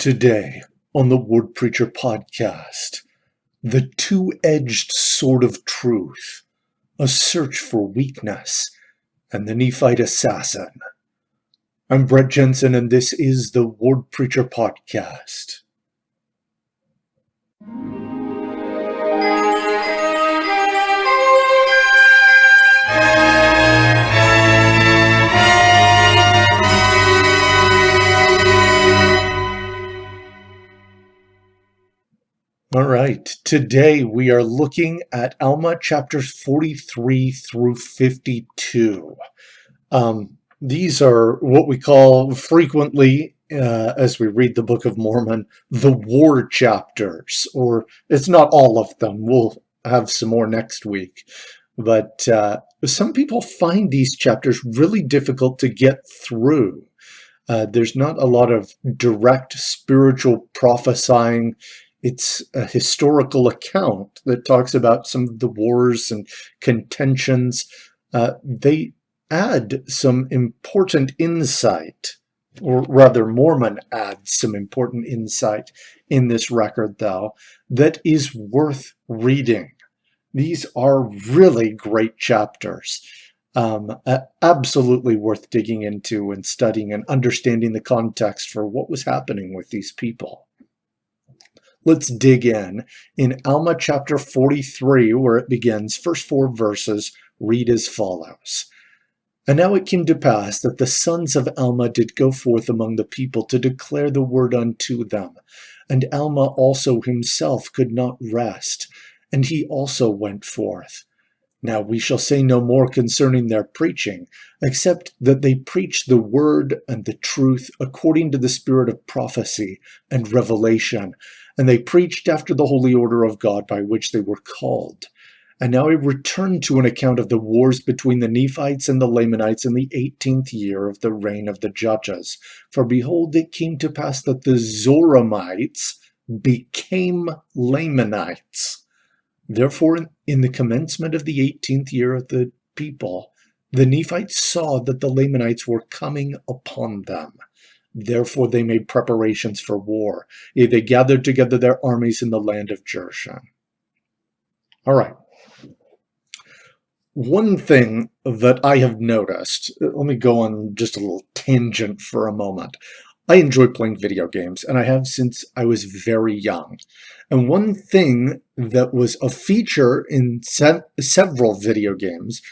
Today on the Word Preacher podcast, the two-edged sword of truth, a search for weakness, and the Nephite assassin. I'm Brett Jensen, and this is the Word Preacher podcast. All right, today we are looking at Alma chapters 43 through 52. These are what we call frequently, as we read the Book of Mormon, the war chapters, or it's not all of them. We'll have some more next week. But some people find these chapters really difficult to get through. There's not a lot of direct spiritual prophesying. It's a historical account that talks about some of the wars and contentions. They add some important insight, or rather Mormon adds some important insight in this record, though, that is worth reading. These are really great chapters. Absolutely worth digging into and studying and understanding the context for what was happening with these people. Let's dig in Alma chapter 43, where it begins. First 4 verses read as follows. And now it came to pass that the sons of Alma did go forth among the people to declare the word unto them. And Alma also himself could not rest, and he also went forth. Now we shall say no more concerning their preaching, except that they preached the word and the truth according to the spirit of prophecy and revelation, and they preached after the holy order of God by which they were called. And now I return to an account of the wars between the Nephites and the Lamanites in the 18th year of the reign of the judges. For behold, it came to pass that the Zoramites became Lamanites. Therefore, in the commencement of the 18th year of the people, the Nephites saw that the Lamanites were coming upon them. Therefore they made preparations for war. They gathered together their armies in the land of Jershon. All right. One thing that I have noticed, let me go on just a little tangent for a moment. I enjoy playing video games, and I have since I was very young. And one thing that was a feature in several video games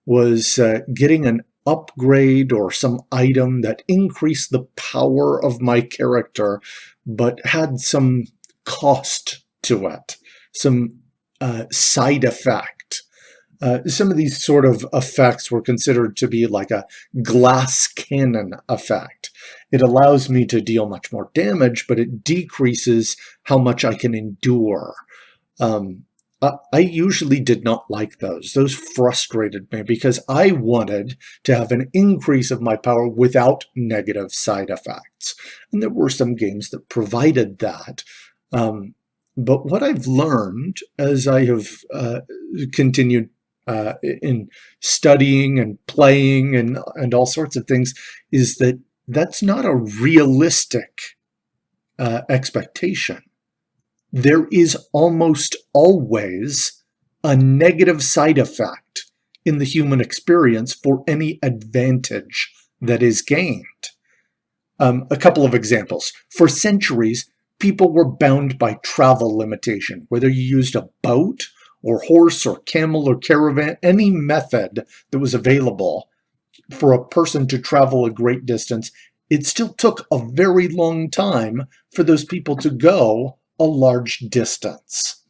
was getting an upgrade or some item that increased the power of my character, but had some cost to it, some side effect. Some of these sort of effects were considered to be like a glass cannon effect. It allows me to deal much more damage, but it decreases how much I can endure. I usually did not like those. Those frustrated me because I wanted to have an increase of my power without negative side effects. And there were some games that provided that. But what I've learned as I have continued in studying and playing and all sorts of things is that that's not a realistic expectation. There is almost always a negative side effect in the human experience for any advantage that is gained. A couple of examples. For centuries, people were bound by travel limitation, whether you used a boat or horse or camel or caravan, any method that was available for a person to travel a great distance, it still took a very long time for those people to go a large distance.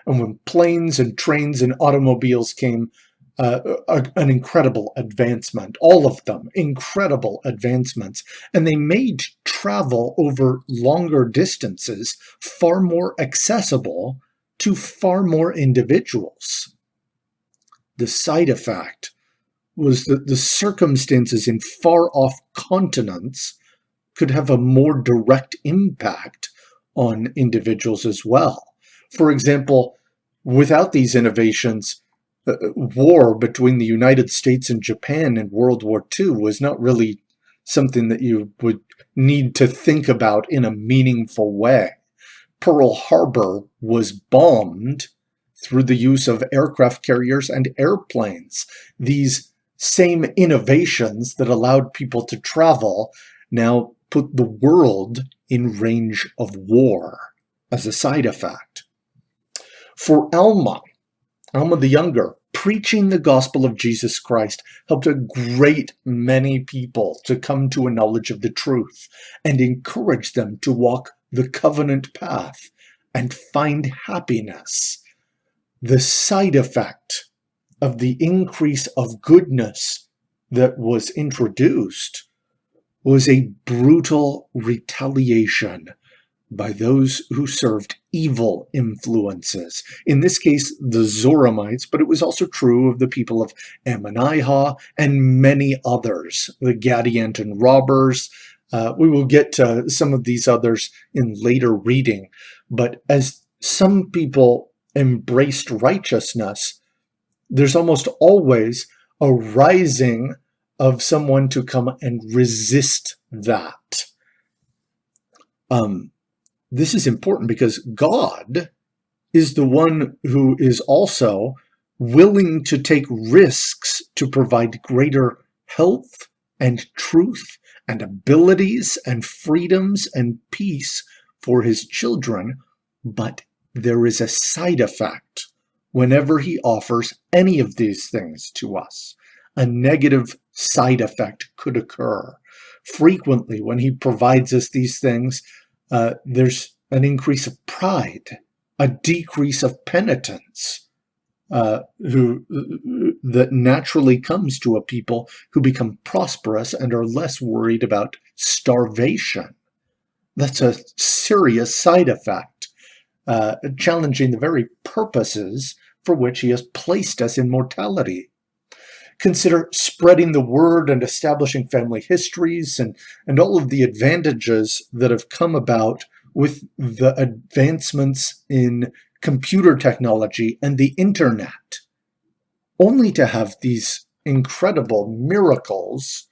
And when planes and trains and automobiles came, an incredible advancement, all of them incredible advancements, and they made travel over longer distances far more accessible to far more individuals. The side effect was that the circumstances in far-off continents could have a more direct impact on individuals as well. For example, without these innovations, war between the United States and Japan in World War II was not really something that you would need to think about in a meaningful way. Pearl Harbor was bombed through the use of aircraft carriers and airplanes. These same innovations that allowed people to travel now put the world in range of war as a side effect. For Alma the Younger, preaching the gospel of Jesus Christ helped a great many people to come to a knowledge of the truth and encourage them to walk the covenant path and find happiness. The side effect of the increase of goodness that was introduced was a brutal retaliation by those who served evil influences. In this case, the Zoramites, but it was also true of the people of Ammonihah and many others, the Gadianton robbers. We will get to some of these others in later reading, but as some people embraced righteousness, there's almost always a rising of someone to come and resist that. This is important because God is the one who is also willing to take risks to provide greater health and truth and abilities and freedoms and peace for his children, but there is a side effect whenever he offers any of these things to us. A negative side effect could occur. Frequently, when he provides us these things, there's an increase of pride, a decrease of penitence that naturally comes to a people who become prosperous and are less worried about starvation. That's a serious side effect, challenging the very purposes for which he has placed us in mortality. Consider spreading the word and establishing family histories and all of the advantages that have come about with the advancements in computer technology and the internet, only to have these incredible miracles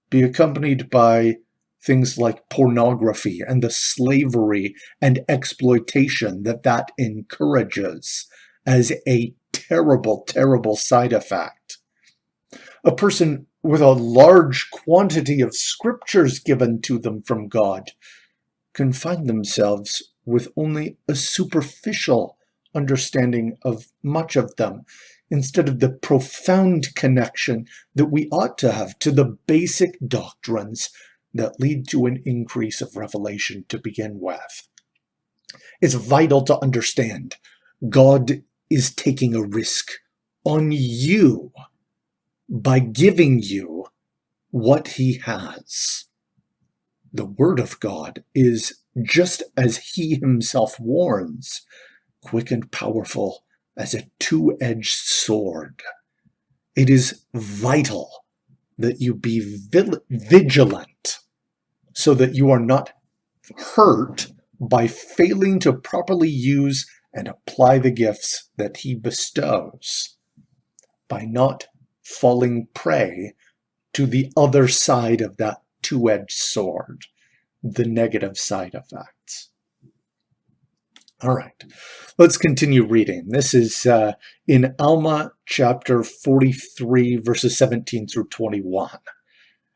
be accompanied by things like pornography and the slavery and exploitation that encourages as a terrible, terrible side effect. A person with a large quantity of scriptures given to them from God can find themselves with only a superficial understanding of much of them, instead of the profound connection that we ought to have to the basic doctrines that lead to an increase of revelation to begin with. It's vital to understand God is taking a risk on you by giving you what he has. The word of God is, just as he himself warns, quick and powerful as a two-edged sword. It is vital that you be vigilant so that you are not hurt by failing to properly use and apply the gifts that he bestows, by not falling prey to the other side of that two-edged sword, the negative side effects. All right, let's continue reading. This is in Alma chapter 43, verses 17 through 21.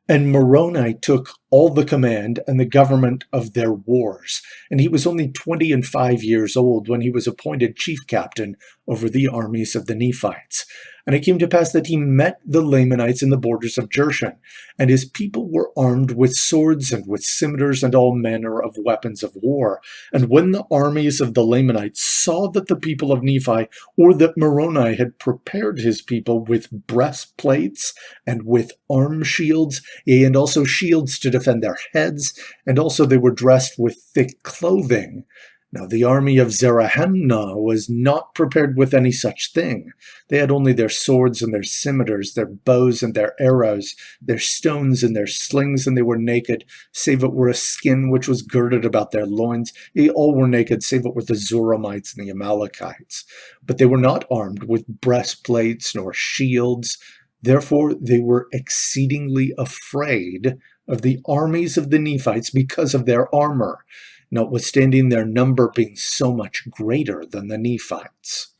And Moroni took all the command and the government of their wars, and he was only 25 years old when he was appointed chief captain over the armies of the Nephites. And it came to pass that he met the Lamanites in the borders of Jershon, and his people were armed with swords and with scimitars and all manner of weapons of war. And when the armies of the Lamanites saw that the people of Nephi, or that Moroni had prepared his people with breastplates and with arm shields, yea, and also shields to defend their heads, and also they were dressed with thick clothing. Now the army of Zarahemnah was not prepared with any such thing. They had only their swords and their scimitars, their bows and their arrows, their stones and their slings, and they were naked, save it were a skin which was girded about their loins. They all were naked, save it were the Zoramites and the Amalekites. But they were not armed with breastplates nor shields. Therefore they were exceedingly afraid of the armies of the Nephites because of their armor, notwithstanding their number being so much greater than the Nephites.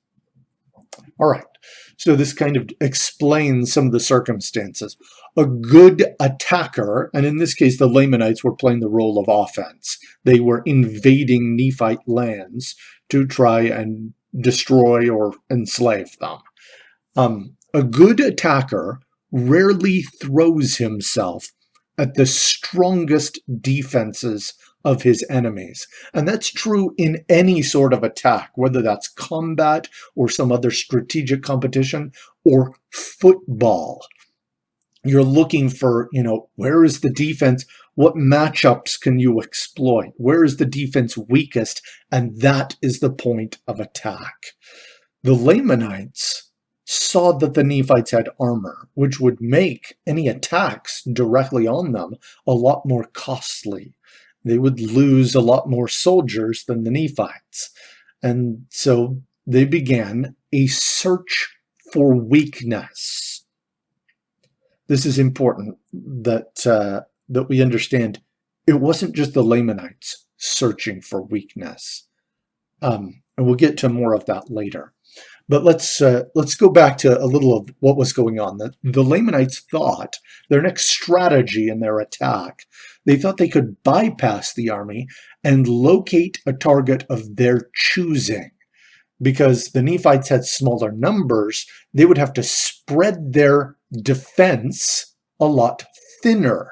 All right, so this kind of explains some of the circumstances. A good attacker, and in this case the Lamanites were playing the role of offense. They were invading Nephite lands to try and destroy or enslave them. A good attacker rarely throws himself at the strongest defenses of his enemies. And that's true in any sort of attack, whether that's combat or some other strategic competition or football. You're looking for, where is the defense? What matchups can you exploit? Where is the defense weakest? And that is the point of attack. The Lamanites saw that the Nephites had armor, which would make any attacks directly on them a lot more costly. They would lose a lot more soldiers than the Nephites. And so they began a search for weakness. This is important that we understand. It wasn't just the Lamanites searching for weakness. And we'll get to more of that later. But let's go back to a little of what was going on. The Lamanites thought their next strategy in their attack, they thought they could bypass the army and locate a target of their choosing. Because the Nephites had smaller numbers, they would have to spread their defense a lot thinner.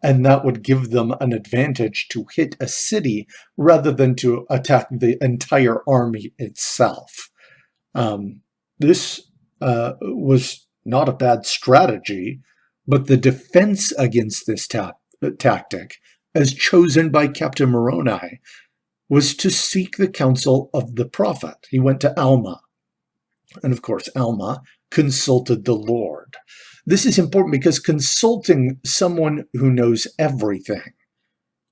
And that would give them an advantage to hit a city rather than to attack the entire army itself. This was not a bad strategy, but the defense against this tactic, as chosen by Captain Moroni, was to seek the counsel of the prophet. He went to Alma, and of course Alma consulted the Lord. This is important because consulting someone who knows everything,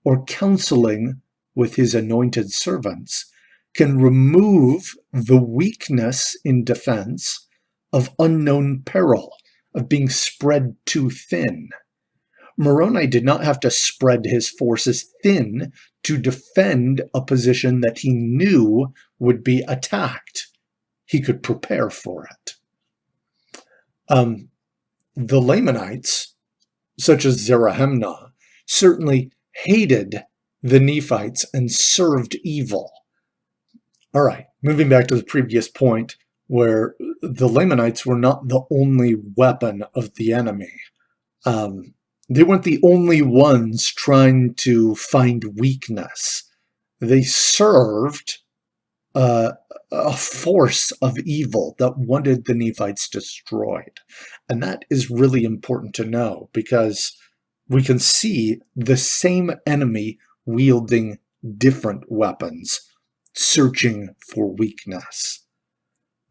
or counseling with his anointed servants, can remove the weakness in defense of unknown peril, of being spread too thin. Moroni did not have to spread his forces thin to defend a position that he knew would be attacked. He could prepare for it. The Lamanites, such as Zarahemnah, certainly hated the Nephites and served evil. All right, moving back to the previous point, where the Lamanites were not the only weapon of the enemy. They weren't the only ones trying to find weakness. They served a force of evil that wanted the Nephites destroyed. And that is really important to know, because we can see the same enemy wielding different weapons, searching for weakness.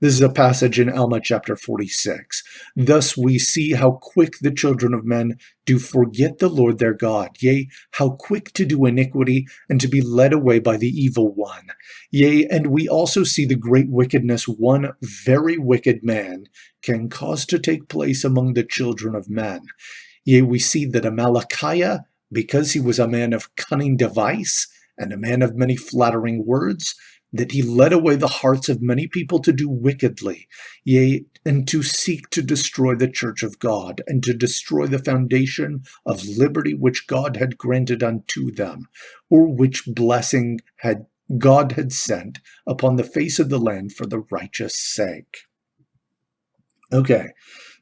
This is a passage in Alma chapter 46. Thus we see how quick the children of men do forget the Lord their God, yea, how quick to do iniquity and to be led away by the evil one. Yea, and we also see the great wickedness one very wicked man can cause to take place among the children of men. Yea, we see that Amalickiah, because he was a man of cunning device and a man of many flattering words, that he led away the hearts of many people to do wickedly, yea, and to seek to destroy the church of God, and to destroy the foundation of liberty which God had granted unto them, or which blessing God had sent upon the face of the land for the righteous sake. Okay,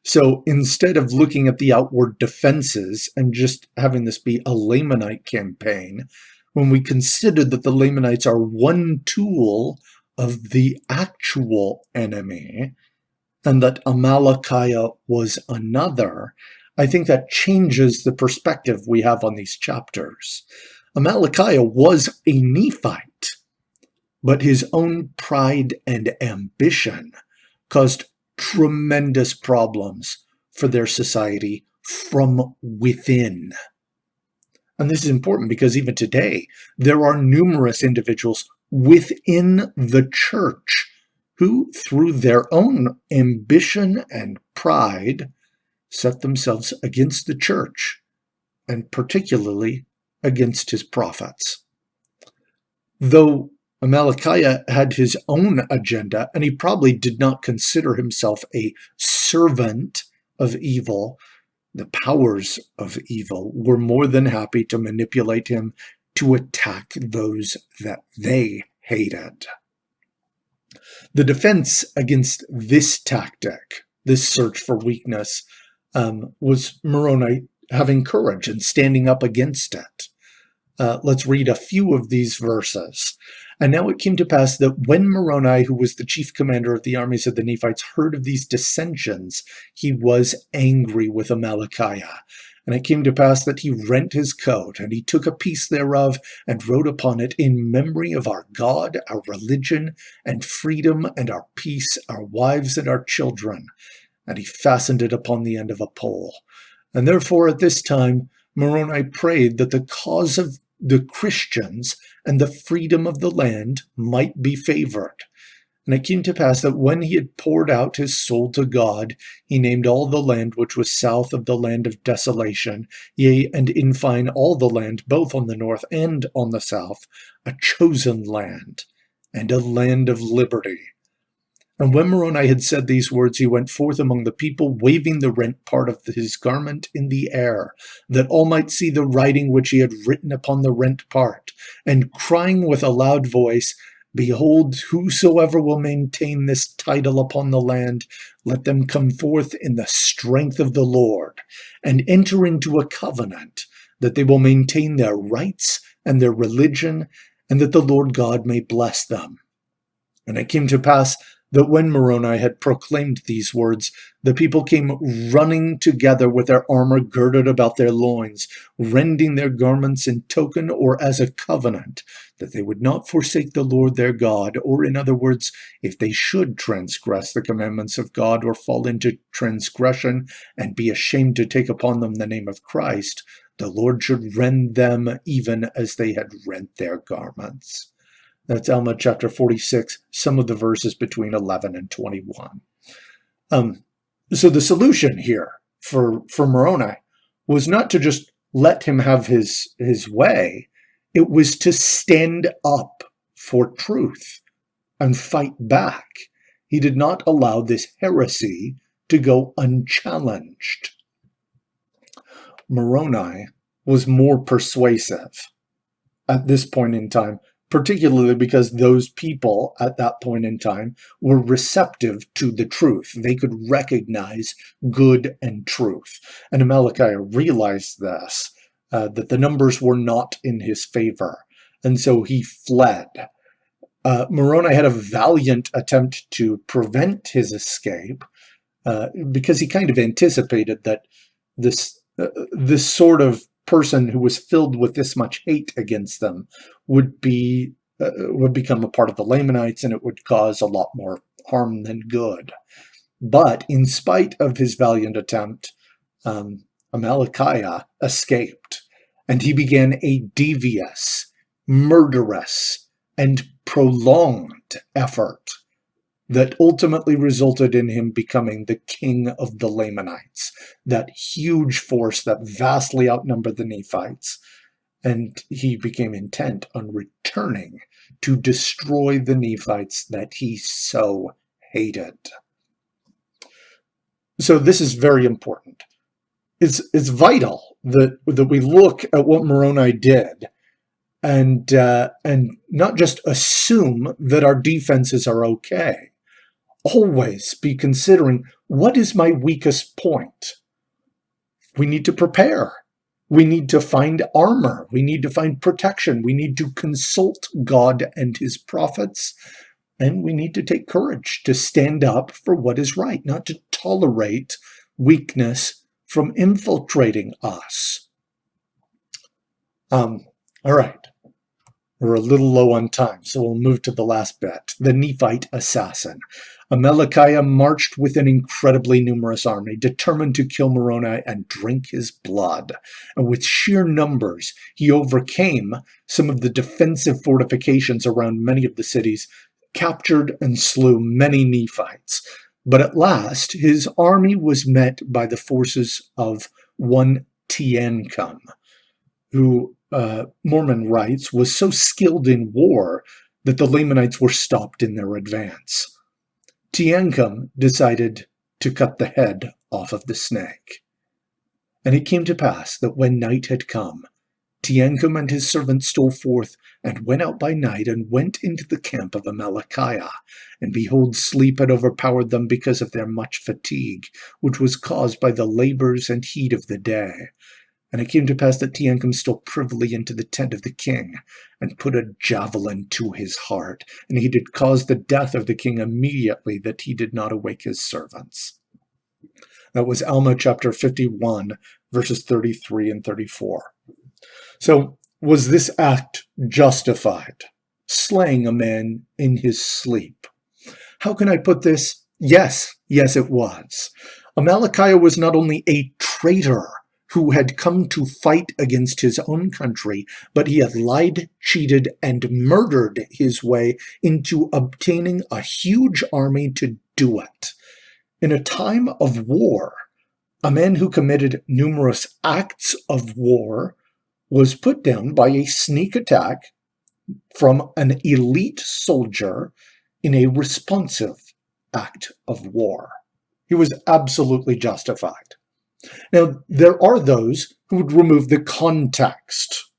so instead of looking at the outward defenses and just having this be a Lamanite campaign, when we consider that the Lamanites are one tool of the actual enemy, and that Amalickiah was another, I think that changes the perspective we have on these chapters. Amalickiah was a Nephite, but his own pride and ambition caused tremendous problems for their society from within. And this is important because even today, there are numerous individuals within the church who, through their own ambition and pride, set themselves against the church and particularly against his prophets. Though Amalickiah had his own agenda, and he probably did not consider himself a servant of evil, the powers of evil were more than happy to manipulate him to attack those that they hated. The defense against this tactic, this search for weakness, was Moroni having courage and standing up against it. Let's read a few of these verses. And now it came to pass that when Moroni, who was the chief commander of the armies of the Nephites, heard of these dissensions, he was angry with Amalickiah. And it came to pass that he rent his coat, and he took a piece thereof, and wrote upon it, In memory of our God, our religion, and freedom, and our peace, our wives and our children. And he fastened it upon the end of a pole. And therefore at this time Moroni prayed that the cause of the Christians and the freedom of the land might be favored. And it came to pass that when he had poured out his soul to God, he named all the land which was south of the land of desolation, yea, and in fine all the land, both on the north and on the south, a chosen land, and a land of liberty. And when Moroni had said these words, he went forth among the people, waving the rent part of his garment in the air, that all might see the writing which he had written upon the rent part, and crying with a loud voice, Behold, whosoever will maintain this title upon the land, let them come forth in the strength of the Lord, and enter into a covenant, that they will maintain their rights and their religion, and that the Lord God may bless them. And it came to pass that when Moroni had proclaimed these words, the people came running together with their armor girded about their loins, rending their garments in token or as a covenant, that they would not forsake the Lord their God, or in other words, if they should transgress the commandments of God or fall into transgression and be ashamed to take upon them the name of Christ, the Lord should rend them even as they had rent their garments. That's Alma chapter 46, some of the verses between 11 and 21. So the solution here for Moroni was not to just let him have his way. It was to stand up for truth and fight back. He did not allow this heresy to go unchallenged. Moroni was more persuasive at this point in time, particularly because those people at that point in time were receptive to the truth. They could recognize good and truth. And Amalickiah realized this, that the numbers were not in his favor. And so he fled. Moroni had a valiant attempt to prevent his escape, because he kind of anticipated that this sort of person who was filled with this much hate against them would become a part of the Lamanites, and it would cause a lot more harm than good. But in spite of his valiant attempt, Amalickiah escaped, and he began a devious, murderous, and prolonged effort that ultimately resulted in him becoming the king of the Lamanites, that huge force that vastly outnumbered the Nephites. And he became intent on returning to destroy the Nephites that he so hated. So this is very important. It's vital that we look at what Moroni did and not just assume that our defenses are okay. Always be considering, what is my weakest point? We need to prepare. We need to find armor. We need to find protection. We need to consult God and his prophets. And we need to take courage to stand up for what is right, not to tolerate weakness from infiltrating us. All right. We're a little low on time, so we'll move to the last bit. The Nephite assassin. Amalickiah marched with an incredibly numerous army, determined to kill Moroni and drink his blood. And with sheer numbers, he overcame some of the defensive fortifications around many of the cities, captured and slew many Nephites. But at last, his army was met by the forces of one Teancum, who Mormon writes was so skilled in war that the Lamanites were stopped in their advance. Teancum decided to cut the head off of the snake. And it came to pass that when night had come, Teancum and his servants stole forth and went out by night and went into the camp of Amalickiah. And behold, sleep had overpowered them because of their much fatigue, which was caused by the labors and heat of the day. And it came to pass that Teancum stole privily into the tent of the king, and put a javelin to his heart. And he did cause the death of the king immediately, that he did not awake his servants. That was Alma chapter 51, verses 33 and 34. So, was this act justified? Slaying a man in his sleep? How can I put this? Yes, it was. Amalickiah was not only a traitor who had come to fight against his own country, but he had lied, cheated, and murdered his way into obtaining a huge army to do it. In a time of war, a man who committed numerous acts of war was put down by a sneak attack from an elite soldier in a responsive act of war. He was absolutely justified. Now, there are those who would remove the context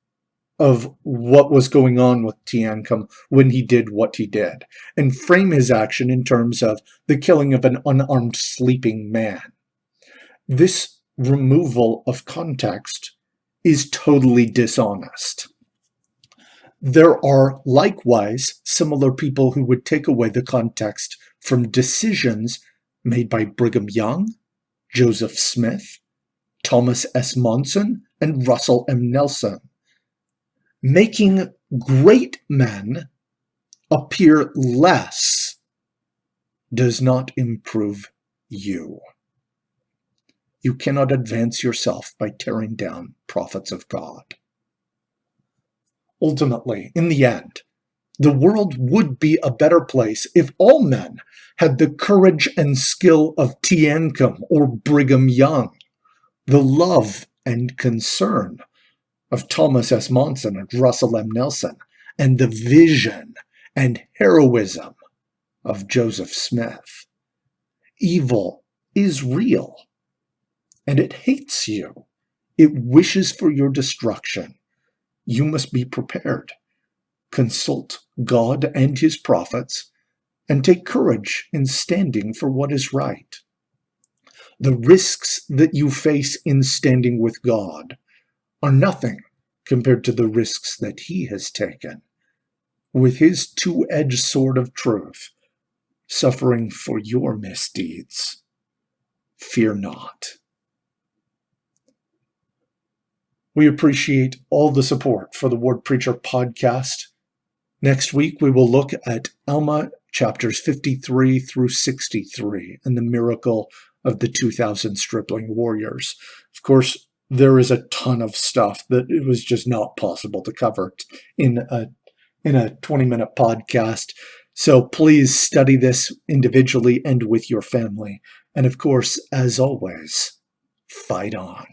of what was going on with Teancum when he did what he did, and frame his action in terms of the killing of an unarmed sleeping man. This removal of context is totally dishonest. There are likewise similar people who would take away the context from decisions made by Brigham Young, Joseph Smith, Thomas S. Monson, and Russell M. Nelson, making great men appear less does not improve you. You cannot advance yourself by tearing down prophets of God. Ultimately, in the end, the world would be a better place if all men had the courage and skill of Teancum or Brigham Young, the love and concern of Thomas S. Monson and Russell M. Nelson, and the vision and heroism of Joseph Smith. Evil is real, and it hates you. It wishes for your destruction. You must be prepared. Consult God and his prophets, and take courage in standing for what is right. The risks that you face in standing with God are nothing compared to the risks that he has taken, with his two-edged sword of truth, suffering for your misdeeds. Fear not. We appreciate all the support for the Word Preacher podcast. Next week, we will look at Alma chapters 53 through 63 and the miracle of the 2,000 stripling warriors. Of course, there is a ton of stuff that it was just not possible to cover in a 20-minute podcast. So please study this individually and with your family. And of course, as always, fight on.